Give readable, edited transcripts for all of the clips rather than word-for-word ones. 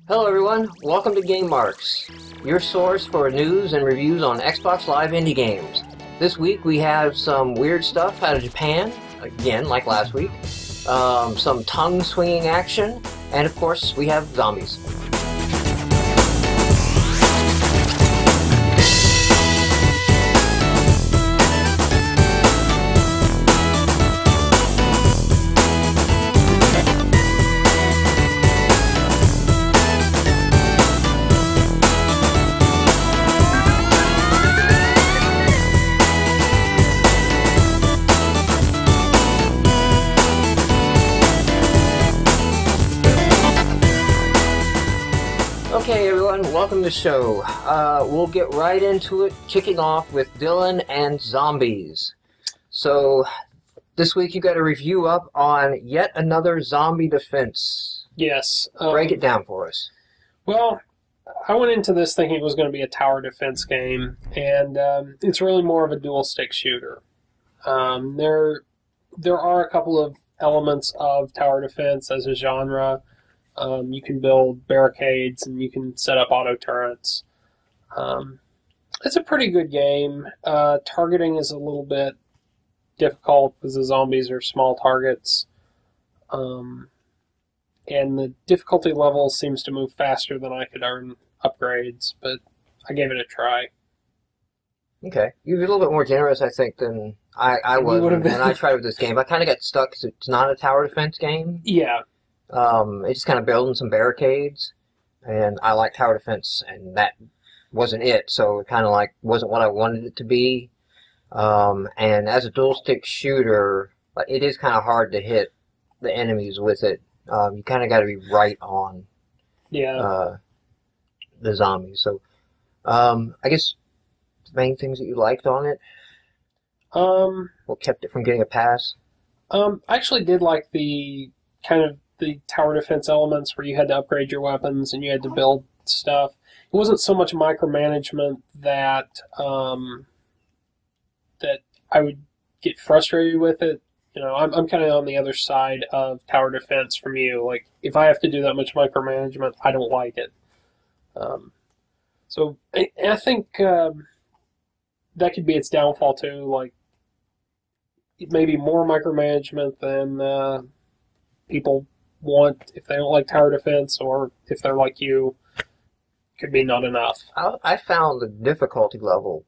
Hello everyone, welcome to GameMarx, your source for news and reviews on Xbox Live indie games. This week we have some weird stuff out of Japan, again like last week, some tongue-swinging action, and of course we have zombies. Okay everyone, welcome to the show. We'll get right into it, kicking off with Dylan and zombies. So, this week you got a review up on yet another zombie defense. Yes. Break it down for us. Well, I went into this thinking it was going to be a tower defense game, and it's really more of a dual-stick shooter. There are a couple of elements of tower defense as a genre. You can build barricades and you can set up auto turrets. It's a pretty good game. Targeting is a little bit difficult because the zombies are small targets. And the difficulty level seems to move faster than I could earn upgrades, but I gave it a try. Okay. You're a little bit more generous, I think, than I was when I tried with this game. I kind of got stuck because it's not a tower defense game. Yeah. It's just kind of building some barricades, and I like tower defense, and that wasn't it, so it kind of like wasn't what I wanted it to be. And as a dual-stick shooter, it is kind of hard to hit the enemies with it. You kind of got to be right on the zombies. So, I guess the main things that you liked on it, what kept it from getting a pass? I actually did like the kind of the tower defense elements where you had to upgrade your weapons and you had to build stuff. It wasn't so much micromanagement that that I would get frustrated with it. You know, I'm kind of on the other side of tower defense from you. Like, if I have to do that much micromanagement, I don't like it. So I think that could be its downfall too. Like, maybe more micromanagement than people want if they don't like tower defense, or if they're like you, could be not enough. I found the difficulty level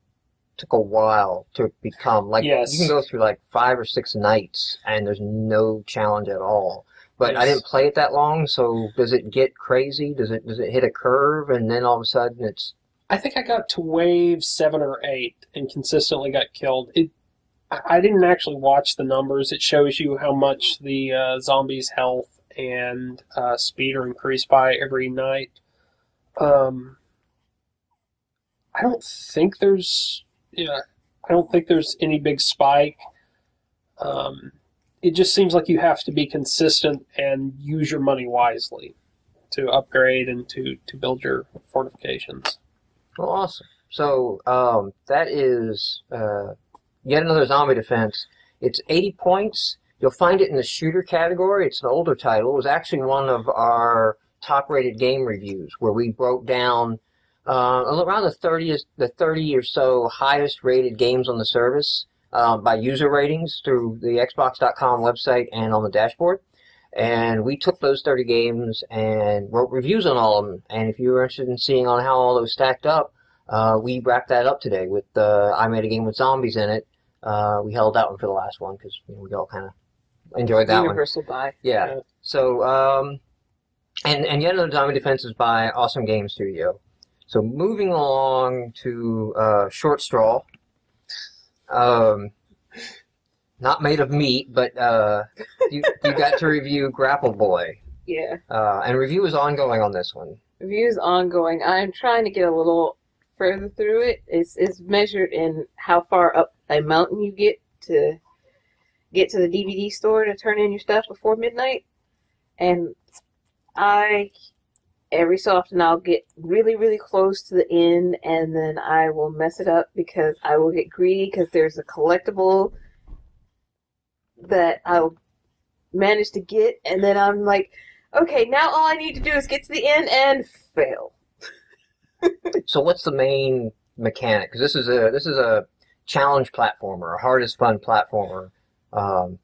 took a while to become. Like, yes. You can go through like 5 or 6 nights and there's no challenge at all. But Yes. I didn't play it that long, so does it get crazy? Does it hit a curve and then all of a sudden it's... I think I got to wave 7 or 8 and consistently got killed. I didn't actually watch the numbers. It shows you how much the zombies' health and speed are increased by every night. I don't think there's any big spike. It just seems like you have to be consistent and use your money wisely to upgrade and to build your fortifications. Well, awesome. So, that is yet another zombie defense. It's 80 points. You'll find it in the shooter category. It's an older title. It was actually one of our top-rated game reviews where we broke down around the 30 or so highest-rated games on the service by user ratings through the Xbox.com website and on the dashboard. And we took those 30 games and wrote reviews on all of them. And if you were interested in seeing on how all those stacked up, we wrapped that up today with I Made a Game with Zombies in it. We held that one for the last one because we all kind of enjoyed that Universal one. buy. Yeah. So, and yet another zombie defense is by Awesome Game Studio. So moving along to Short Straw. Not made of meat, but you got to review Grapple Boy. Yeah. And review is ongoing on this one. Review is ongoing. I'm trying to get a little further through it. It's measured in how far up a mountain you get to the DVD store to turn in your stuff before midnight. And every so often I'll get really, really close to the end, and then I will mess it up because I will get greedy because there's a collectible that I'll manage to get, and then I'm like, Okay, now all I need to do is get to the end and fail. So what's the main mechanic? Because this is a challenge platformer, a hardest fun platformer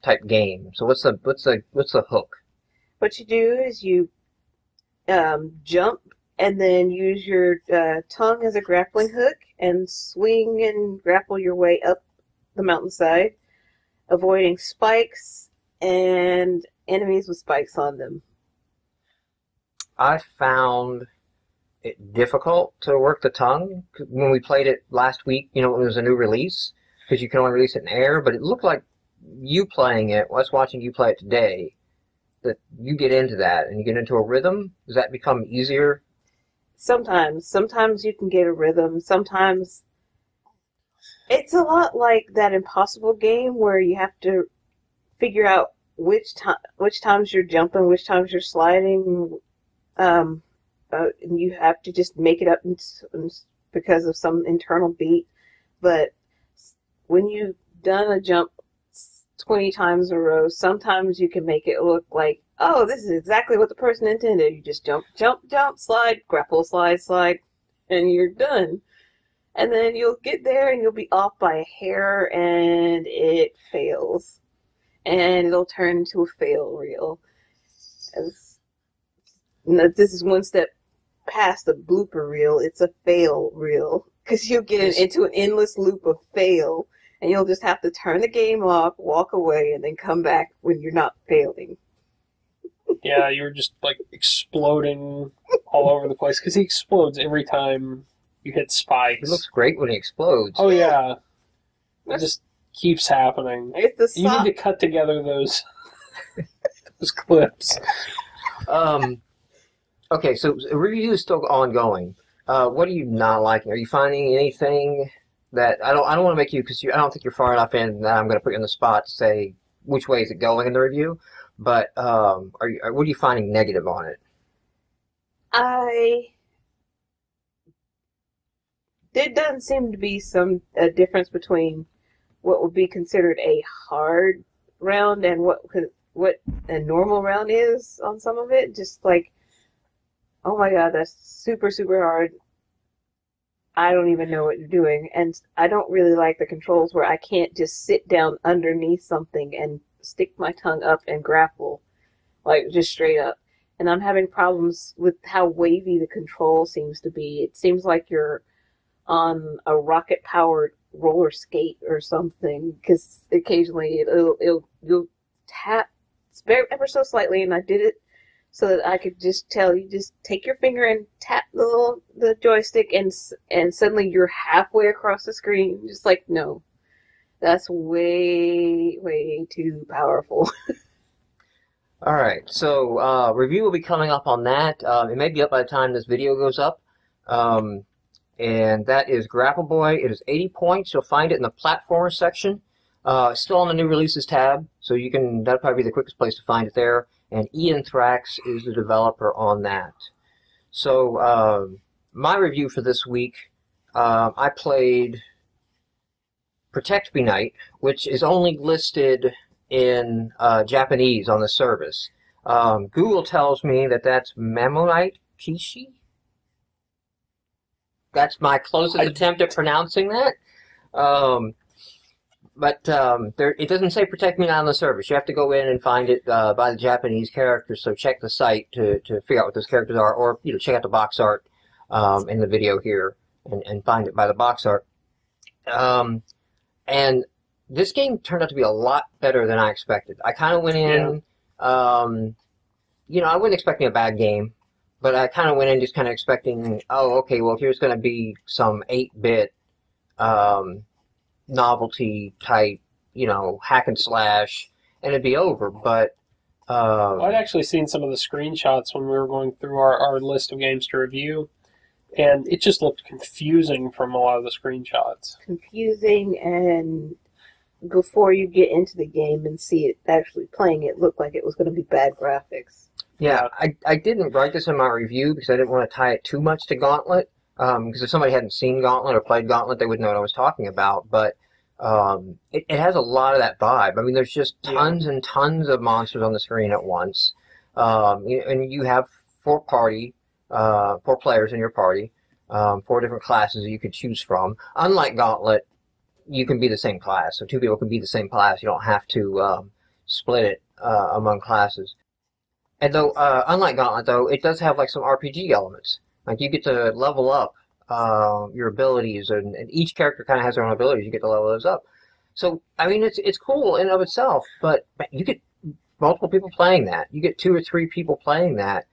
type game. So what's the hook? What you do is you jump and then use your tongue as a grappling hook and swing and grapple your way up the mountainside, avoiding spikes and enemies with spikes on them. I found it difficult to work the tongue when we played it last week. You know, it was a new release because you can only release it in air. But it looked like you playing it. I was watching you play it today. That you get into that and you get into a rhythm. Does that become easier? Sometimes you can get a rhythm. Sometimes it's a lot like that Impossible game where you have to figure out which times you're jumping, which times you're sliding. And you have to just make it up because of some internal beat. But when you've done a jump 20 times in a row, sometimes you can make it look like, oh, this is exactly what the person intended. You just jump, jump, jump, slide, grapple, slide, slide, and you're done. And then you'll get there and you'll be off by a hair and it fails. And it'll turn into a fail reel. This is one step past a blooper reel. It's a fail reel. Because you'll get into an endless loop of fail. And you'll just have to turn the game off, walk away, and then come back when you're not failing. Yeah, you're just like exploding all over the place. Because he explodes every time you hit spikes. It looks great when he explodes. Oh, yeah. It just keeps happening. It's You need to cut together those clips. Okay, so review is still ongoing. What are you not liking? Are you finding anything that I don't want to make you because I don't think you're far enough in that I'm going to put you on the spot to say which way is it going in the review. But what are you finding negative on it? There doesn't seem to be a difference between what would be considered a hard round and what a normal round is on some of it. Just like, oh my god, that's super, super hard. I don't even know what you're doing. And I don't really like the controls where I can't just sit down underneath something and stick my tongue up and grapple, like just straight up. And I'm having problems with how wavy the control seems to be. It seems like you're on a rocket-powered roller skate or something, because occasionally you'll tap ever so slightly, and I did it so that I could just tell you, just take your finger and tap the joystick, and suddenly you're halfway across the screen. Just like, no, that's way, way too powerful. All right, so review will be coming up on that. It may be up by the time this video goes up. And that is Grapple Boy. It is 80 points. You'll find it in the platformer section. Still on the new releases tab, so that'll probably be the quickest place to find it there. And Ian Thrax is the developer on that. So my review for this week, I played Protect Me Night, which is only listed in Japanese on the service. Google tells me that that's Mamonite Kishi. That's my closest attempt at pronouncing that. But it doesn't say Protect Me Now on the service. You have to go in and find it by the Japanese characters. So check the site to figure out what those characters are, or check out the box art in the video here and find it by the box art. And this game turned out to be a lot better than I expected. I kind of went in, I wasn't expecting a bad game, but I kind of went in just kind of expecting, oh, okay, well, here's going to be some 8-bit novelty type, hack and slash, and it'd be over. But I'd actually seen some of the screenshots when we were going through our list of games to review, and it just looked confusing from a lot of the screenshots. Confusing, and before you get into the game and see it actually playing, it looked like it was going to be bad graphics. Yeah, I didn't write this in my review because I didn't want to tie it too much to Gauntlet. Because if somebody hadn't seen Gauntlet or played Gauntlet, they wouldn't know what I was talking about. But it has a lot of that vibe. I mean, there's just tons and tons of monsters on the screen at once. And you have four players in your party, four different classes that you could choose from. Unlike Gauntlet, you can be the same class, so two people can be the same class. You don't have to split it among classes. And though, unlike Gauntlet, though, it does have like some RPG elements. Like you get to level up your abilities, and each character kind of has their own abilities. You get to level those up. So, I mean, it's cool in and of itself, but you get multiple people playing that. You get 2 or 3 people playing that.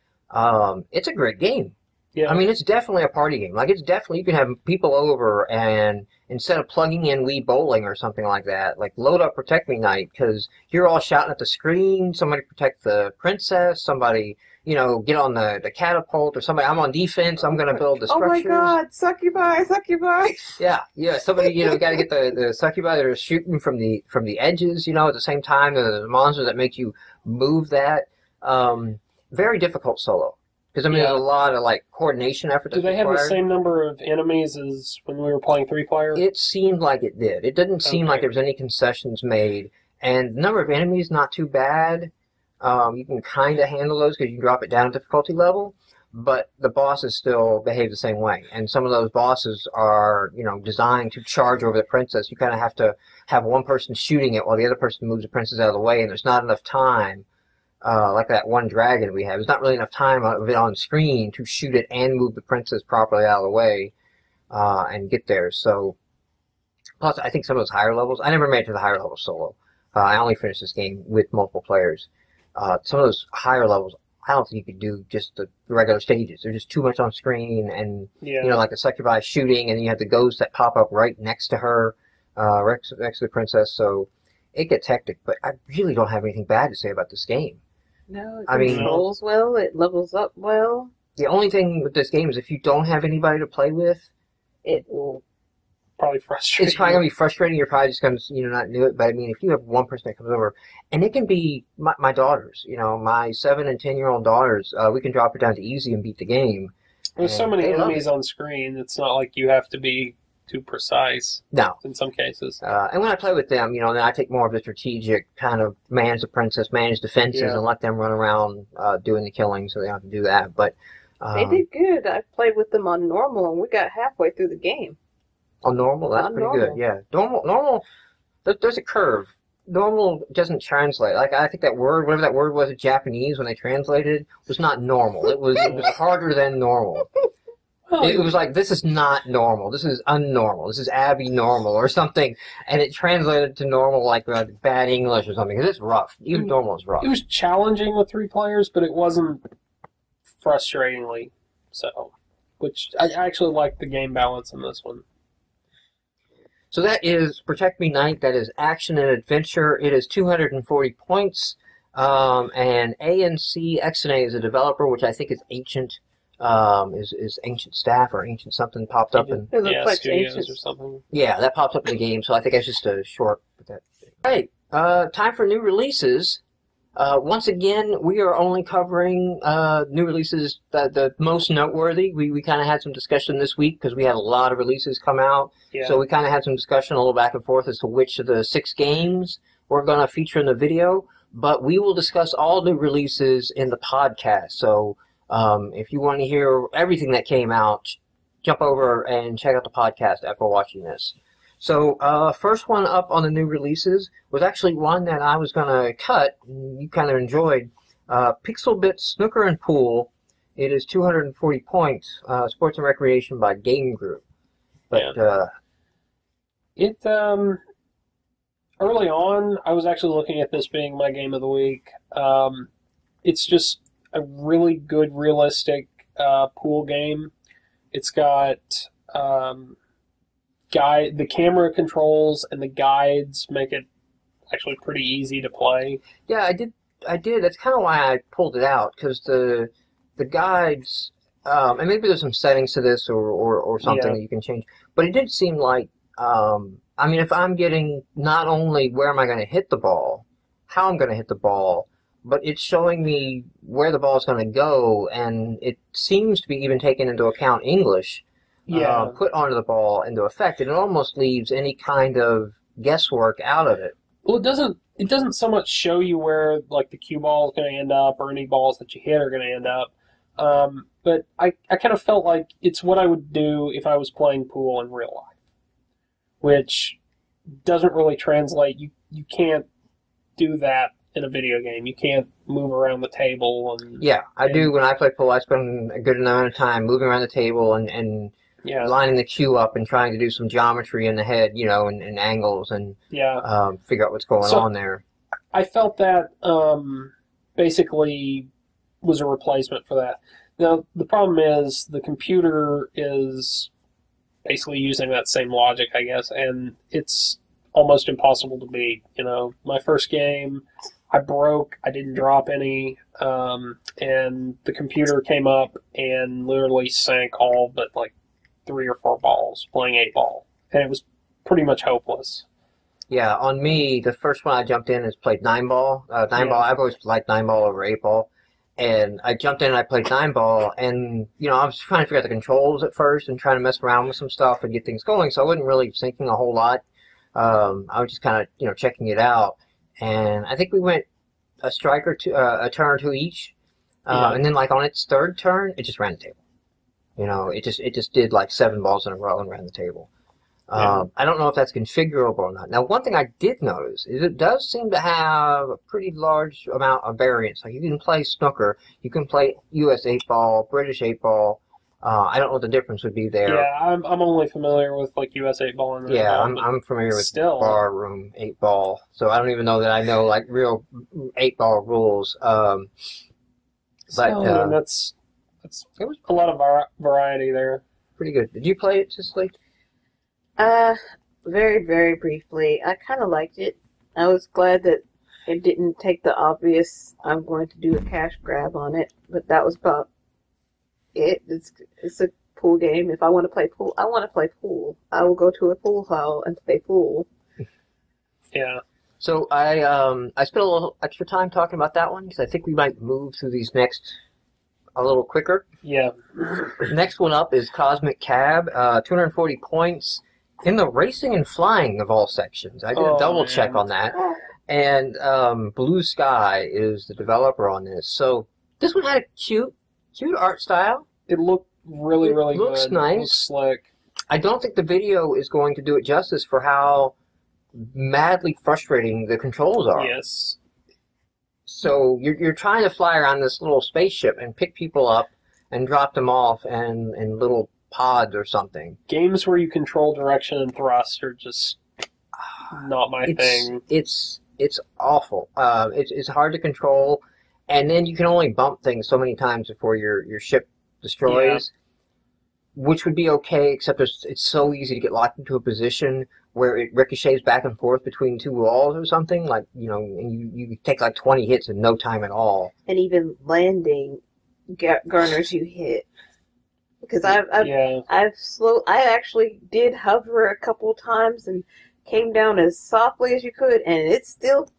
It's a great game. Yeah. I mean, it's definitely a party game. Like, it's definitely, you can have people over and instead of plugging in Wii Bowling or something like that, like, load up Protect Me Night, because you're all shouting at the screen, somebody protect the princess, somebody, you know, get on the catapult, or somebody, I'm on defense, I'm going to build the structures. Oh my god, succubi! Yeah, somebody, you know, got to get the succubi that are shooting from the edges, you know, at the same time, the monsters that make you move that. Very difficult solo. Because, I mean, there's a lot of, like, coordination effort that's required. Do they have the same number of enemies as when we were playing 3-player? It seemed like it did. It didn't seem like there was any concessions made. And the number of enemies, not too bad. You can kind of handle those because you can drop it down a difficulty level. But the bosses still behave the same way. And some of those bosses are, you know, designed to charge over the princess. You kind of have to have one person shooting it while the other person moves the princess out of the way. And there's not enough time. Like that one dragon we have. There's not really enough time of it on screen to shoot it and move the princess properly out of the way and get there. So, plus, I think some of those higher levels, I never made it to the higher level solo. I only finished this game with multiple players. Some of those higher levels, I don't think you could do just the regular stages. There's just too much on screen, and, you know, like the succubi shooting, and then you have the ghosts that pop up right next to her, next to the princess, so it gets hectic. But I really don't have anything bad to say about this game. No, it controls well, it levels up well. The only thing with this game is if you don't have anybody to play with, it will probably frustrate. It's probably going to be frustrating. You're probably just going to, you know, not do it. But I mean, if you have one person that comes over, and it can be my daughters, you know, my 7 and 10-year-old daughters, we can drop it down to easy and beat the game. There's so many enemies on screen, it's not like you have to be too precise. No. In some cases. And when I play with them, you know, then I take more of the strategic kind of manage the princess, manage defenses, and let them run around doing the killing, so they don't have to do that. But they did good. I played with them on normal, and we got halfway through the game. On normal? That's pretty good, yeah. Normal, there's a curve. Normal doesn't translate. Like, I think that word, whatever that word was in Japanese when they translated, was not normal. It was harder than normal. It was like, this is not normal. This is unnormal. This is Abby normal or something. And it translated to normal like bad English or something. Because it's rough. Even normal is rough. It was challenging with 3 players, but it wasn't frustratingly so. Which, I actually like the game balance in this one. So that is Protect Me Night. That is action and adventure. It is 240 points. And ANC XNA is a developer, which I think is Ancient. Is Ancient Staff or Ancient something popped up in Studios or something. Yeah, that popped up in the game, so I think that's just a short. Hey, time for new releases. Once again, we are only covering new releases the most noteworthy. We kind of had some discussion this week because we had a lot of releases come out. Yeah. So we kind of had some discussion a little back and forth as to which of the 6 games we're going to feature in the video. But we will discuss all new releases in the podcast. So if you want to hear everything that came out, jump over and check out the podcast after watching this. So, first one up on the new releases was actually one that I was going to cut, and you kind of enjoyed. Pixel Bit Snooker and Pool. It is 240 points. Sports and Recreation by Game Group. But, early on, I was actually looking at this being my game of the week. It's just a really good, realistic pool game. It's got the camera controls and the guides make it actually pretty easy to play. Yeah, I did. That's kind of why I pulled it out, because the guides, and maybe there's some settings to this or something that you can change. But it did seem like, I mean, if I'm getting not only where am I going to hit the ball, how I'm going to hit the ball, but it's showing me where the ball is going to go, and it seems to be even taking into account English put onto the ball into effect, and it almost leaves any kind of guesswork out of it. Well, it doesn't it doesn't so much show you where like the cue ball is going to end up or any balls that you hit are going to end up. But I kind of felt like it's what I would do if I was playing pool in real life, which doesn't really translate. You can't do that in a video game. You can't move around the table. Yeah, I do. When I play pool, I spend a good amount of time moving around the table and lining the cue up and trying to do some geometry in the head, and angles and figure out what's going on there. I felt that basically was a replacement for that. Now, the problem is the computer is basically using that same logic, I guess, and it's almost impossible to beat. My first game, I broke, I didn't drop any, and the computer came up and literally sank all but like 3 or 4 balls, playing 8-ball, and it was pretty much hopeless. Yeah, on me, the first one I jumped in is played 9-ball. 9-ball, I've always liked 9-ball over 8-ball. And I jumped in and I played 9-ball, and, I was trying to figure out the controls at first and trying to mess around with some stuff and get things going, so I wasn't really thinking a whole lot. I was just kind of, checking it out. And I think we went a strike or two, a turn or two each. And then, like, on its third turn, it just ran the table. It just did, like, 7 balls in a row and ran the table. I don't know if that's configurable or not. Now, one thing I did notice is it does seem to have a pretty large amount of variance. Like, you can play snooker, you can play US 8-ball, British 8-ball. I don't know what the difference would be there. Yeah, I'm only familiar with, like, US 8-ball and yeah, I'm familiar with barroom 8-ball, so I don't even know that I know, like, real 8-ball rules. But that's it was a lot of variety there. Pretty good. Did you play it, Cicely? Very, very briefly. I kind of liked it. I was glad that it didn't take the obvious, I'm going to do a cash grab on it, but that was about it. It's a pool game. If I want to play pool, I want to play pool. I will go to a pool hall and play pool. Yeah. So I spent a little extra time talking about that one because I think we might move through these next a little quicker. Yeah. Next one up is Cosmic Cab, 240 points. In the racing and flying of all sections. I did a double check on that. And Blue Sky is the developer on this. So this one had a cute art style. It looked really good. Looks nice. It looks slick. I don't think the video is going to do it justice for how madly frustrating the controls are. Yes. So you're trying to fly around this little spaceship and pick people up and drop them off in little pods or something. Games where you control direction and thrust are just not my thing. It's awful. It's hard to control, and then you can only bump things so many times before your ship destroys, which would be okay, except it's so easy to get locked into a position where it ricochets back and forth between 2 walls or something, like, and you take like 20 hits in no time at all. And even landing garners you hit. Because I actually did hover a couple times and came down as softly as you could, and it still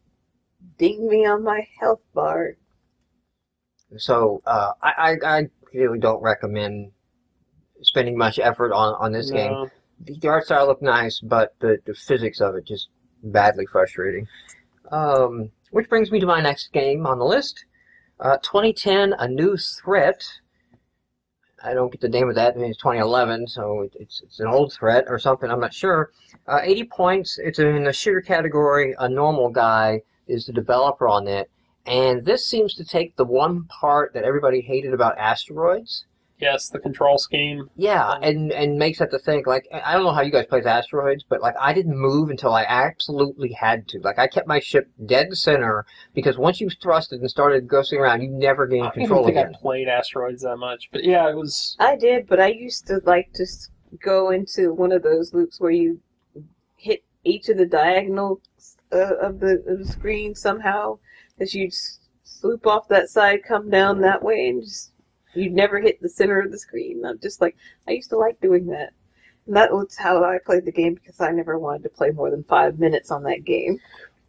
dinged me on my health bar. So I really don't recommend spending much effort on this game. The art style looked nice, but the physics of it just badly frustrating. Which brings me to my next game on the list, 2010, A New Threat. I don't get the name of that. I mean, it's 2011, so it's an old threat or something. I'm not sure. 80 points. It's in the shooter category. A Normal Guy is the developer on it. And this seems to take the one part that everybody hated about Asteroids. Yes, the control scheme. Yeah, and makes that the thing. Like, I don't know how you guys play Asteroids, but, like, I didn't move until I absolutely had to. Like, I kept my ship dead center, because once you thrusted and started ghosting around, you never gained control again. I don't think I played Asteroids that much, but yeah, it was... I did, but I used to like to go into one of those loops where you hit each of the diagonals of the screen somehow, because you'd swoop off that side, come down that way, and just... You'd never hit the center of the screen. I'm just like, I used to like doing that. And that was how I played the game, because I never wanted to play more than 5 minutes on that game.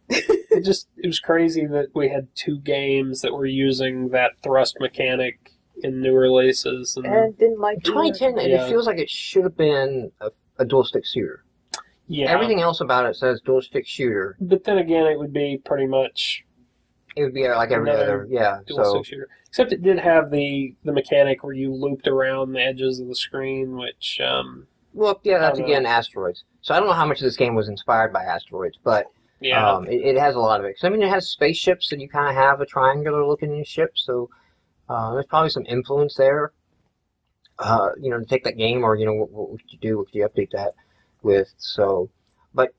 It was crazy that we had 2 games that were using that thrust mechanic in new releases. And didn't like 2010, and it feels like it should have been a dual stick shooter. Yeah. Everything else about it says dual stick shooter. But then again, it would be pretty much It would be like every another other, yeah. dual stick shooter. Except it did have the mechanic where you looped around the edges of the screen, which well, yeah, that's again Asteroids. So I don't know how much of this game was inspired by Asteroids, but yeah. it has a lot of it. 'Cause, I mean, it has spaceships, and you kind of have a triangular-looking ship, so there's probably some influence there. To take that game, or what would you do? What could you update that with? So, but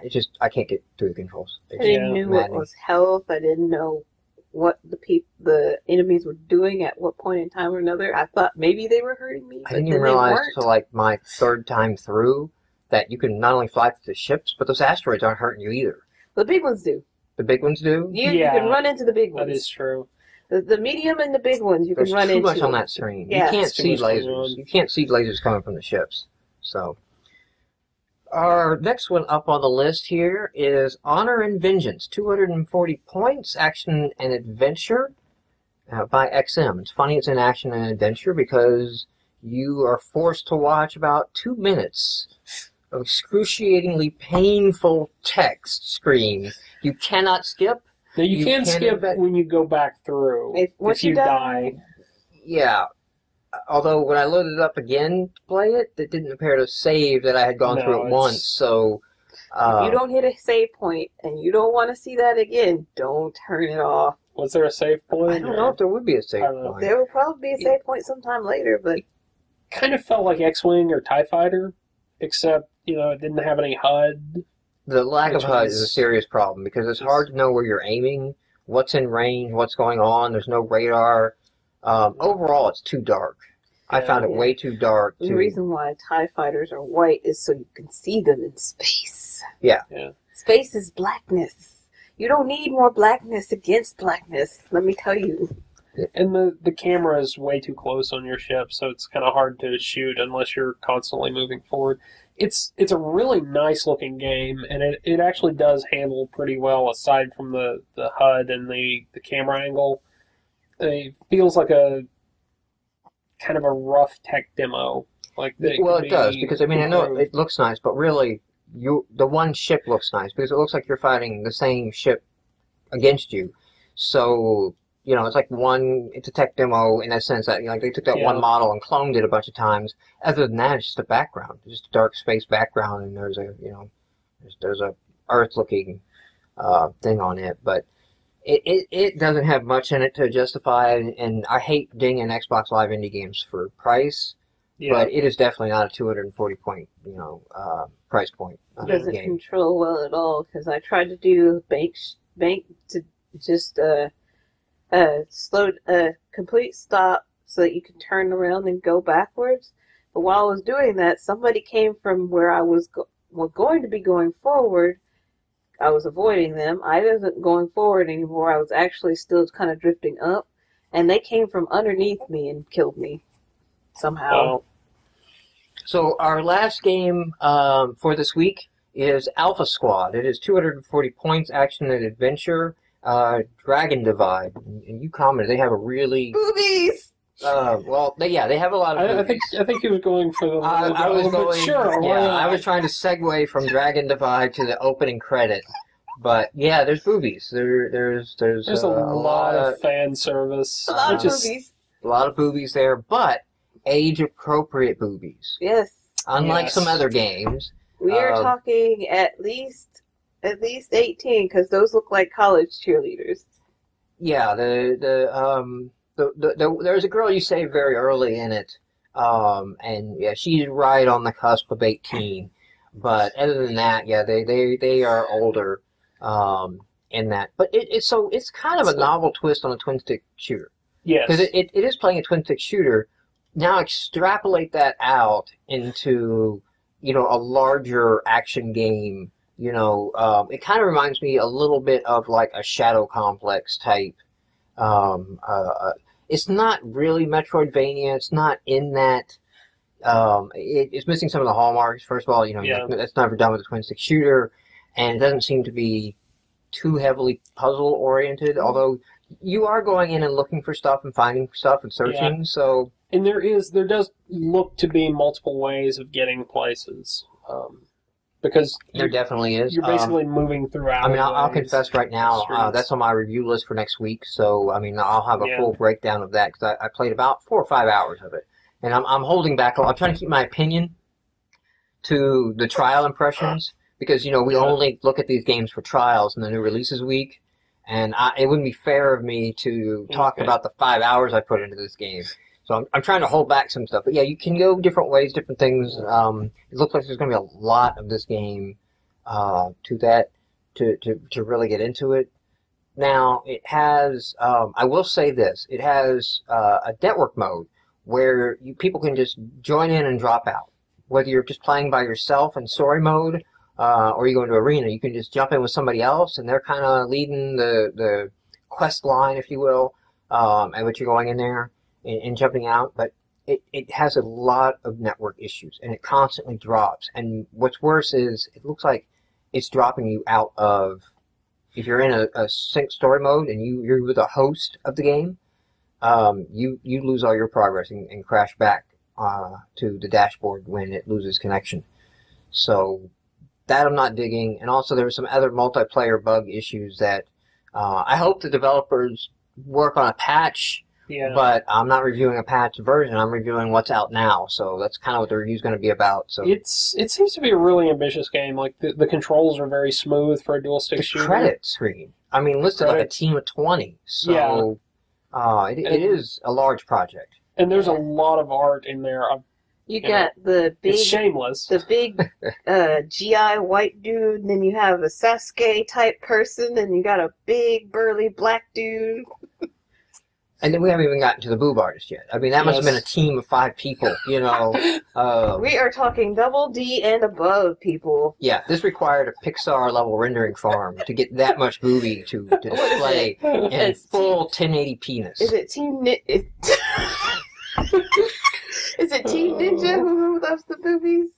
it just I can't get through the controls. I didn't know what was health. I didn't know what the enemies were doing at what point in time or another. I thought maybe they were hurting me. I didn't even realize until like my third time through that you can not only fly through the ships, but those asteroids aren't hurting you either. The big ones do. The big ones do? You can run into the big ones. That is true. The medium and the big ones you can run into. There's too much on that screen. Yeah. You can't see lasers. You can't see lasers coming from the ships. So, our next one up on the list here is Honor and Vengeance. 240 points, action and adventure by XM. It's funny it's an action and adventure because you are forced to watch about 2 minutes of excruciatingly painful text screen. You cannot skip. Now you can skip when you go back through. If you die. Yeah. Although when I loaded it up again to play it, it didn't appear to save that I had gone through it once. So if you don't hit a save point and you don't want to see that again, don't turn it off. Was there a save point? I don't know if there would be a save point. There will probably be a save point sometime later, but kind of felt like X-Wing or TIE Fighter, except it didn't have any HUD. The lack of HUD is a serious problem because it's hard to know where you're aiming, what's in range, what's going on. There's no radar. Overall, it's too dark. I found it way too dark. The reason why TIE fighters are white is so you can see them in space. Yeah. Space is blackness. You don't need more blackness against blackness, let me tell you. And the camera is way too close on your ship, so it's kind of hard to shoot unless you're constantly moving forward. It's a really nice looking game, and it actually does handle pretty well aside from the HUD and the camera angle. It feels like a kind of a rough tech demo. It does, because I know it looks nice, but really the one ship looks nice because it looks like you're fighting the same ship against you. So it's like it's a tech demo in that sense that they took that one model and cloned it a bunch of times. Other than that, it's just a background, just a dark space background, and there's a Earth looking thing on it, but it doesn't have much in it to justify it. And I hate dinging Xbox Live indie games for price, but it is definitely not a 240 point price point. It doesn't control well at all because I tried to do bank to just complete stop so that you can turn around and go backwards. But while I was doing that, somebody came from where I was going to be going forward. I was avoiding them. I wasn't going forward anymore. I was actually still kind of drifting up. And they came from underneath me and killed me somehow. Wow. So our last game for this week is Alpha Squad. It is 240 points, action and adventure. Dragon Divide, and you commented they have a really boobies. They have a lot of boobies. I think he was going for the. I was trying to segue from Dragon Divide to the opening credit, but there's boobies. There's a lot of fan service. A lot of boobies. A lot of boobies there, but age appropriate boobies. Yes. Unlike some other games, we are talking at least 18, because those look like college cheerleaders. Yeah, there's a girl you save very early in it, and she's right on the cusp of 18. But other than that, they are older in that. But it's kind of a novel twist on a twin stick shooter. Yes, because it is playing a twin stick shooter. Now extrapolate that out into a larger action game. It kind of reminds me a little bit of like a Shadow Complex type. It's not really Metroidvania. It's not in that. It's missing some of the hallmarks. First of all, that's never done with a twin stick shooter, and it doesn't seem to be too heavily puzzle oriented. Although you are going in and looking for stuff and finding stuff and searching. Yeah. So there does look to be multiple ways of getting places. because There definitely is. you're basically moving throughout. I mean, I'll confess right now, streets. that's on my review list for next week. So, I mean, I'll have a Yeah. full breakdown of that because I played about 4 or 5 hours of it, and I'm holding back. I'm trying to keep my opinion to the trial impressions because we only look at these games for trials and the new releases week, and it wouldn't be fair of me to talk Okay. about the 5 hours I put into this game. So I'm trying to hold back some stuff. But yeah, you can go different ways, different things. It looks like there's going to be a lot of this game to really get into it. Now, it has, I will say this, it has a network mode where people can just join in and drop out. Whether you're just playing by yourself in story mode or you go into arena, you can just jump in with somebody else and they're kind of leading the quest line, if you will, and what you're going in there and jumping out. But it has a lot of network issues and it constantly drops. And what's worse is it looks like it's dropping you out of, if you're in a sync story mode and you're with a host of the game, you lose all your progress and crash back to the dashboard when it loses connection. So that I'm not digging. And also there were some other multiplayer bug issues that I hope the developers work on a patch. Yeah. But I'm not reviewing a patched version. I'm reviewing what's out now. So that's kind of what the review's going to be about. So it seems to be a really ambitious game. Like the controls are very smooth for a dual stick the shooter. credit screen. I mean, listed like a team of 20. So it is a large project. And there's a lot of art in there. You got the big, It's shameless. the big GI white dude, and then you have a Sasuke type person, and you got a big burly black dude. And then we haven't even gotten to the boob artist yet. I mean, that must have been a team of 5 people, We are talking double D and above, people. Yeah, this required a Pixar-level rendering farm to get that much booby to display in It's full 1080 penis. Is it Team Is it Team Ninja who loves the boobies?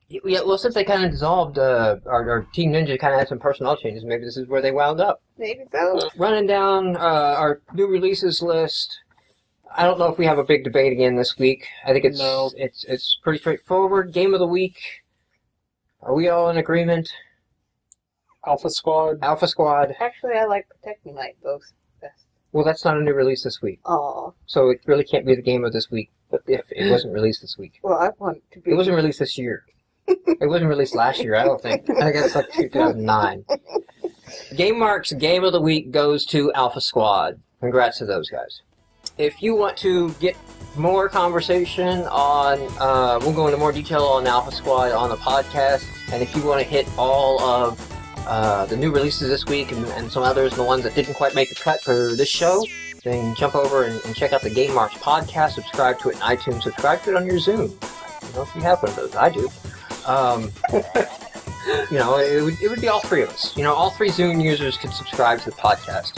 Yeah, well, since they kind of dissolved, our Team Ninja kind of had some personnel changes, maybe this is where they wound up. Maybe so. Running down our new releases list, I don't know if we have a big debate again this week. I think it's pretty straightforward. Game of the week. Are we all in agreement? Alpha Squad. Alpha Squad. Actually, I like Protect Me Night both best. Well, that's not a new release this week. Aw. So it really can't be the game of this week, but if it wasn't released this week. Well, I want it to be. It wasn't released this year. It wasn't released last year, I don't think. I think it's like 2009. GameMarx Game of the Week goes to Alpha Squad. Congrats to those guys. If you want to get more conversation on, we'll go into more detail on Alpha Squad on the podcast. And if you want to hit all of the new releases this week and some others, and the ones that didn't quite make the cut for this show, then jump over and check out the GameMarx podcast. Subscribe to it in iTunes. Subscribe to it on your Zune. If you have one of those, I do. It would be all 3 of us. All 3 Zune users could subscribe to the podcast.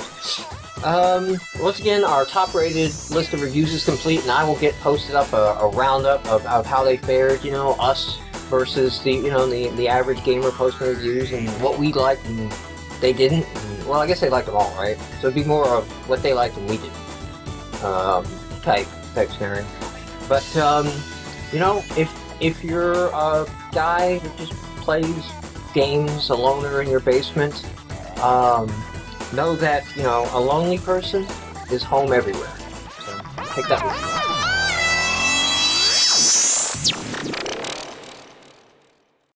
Once again, our top-rated list of reviews is complete, and I will get posted up a roundup of how they fared. Us versus the average gamer posting reviews and what we liked and they didn't. And, well, I guess they liked them all, right? So it'd be more of what they liked and we didn't. Type scenario. But if you're a guy that just plays games alone or in your basement, know that, a lonely person is home everywhere. So take that with you.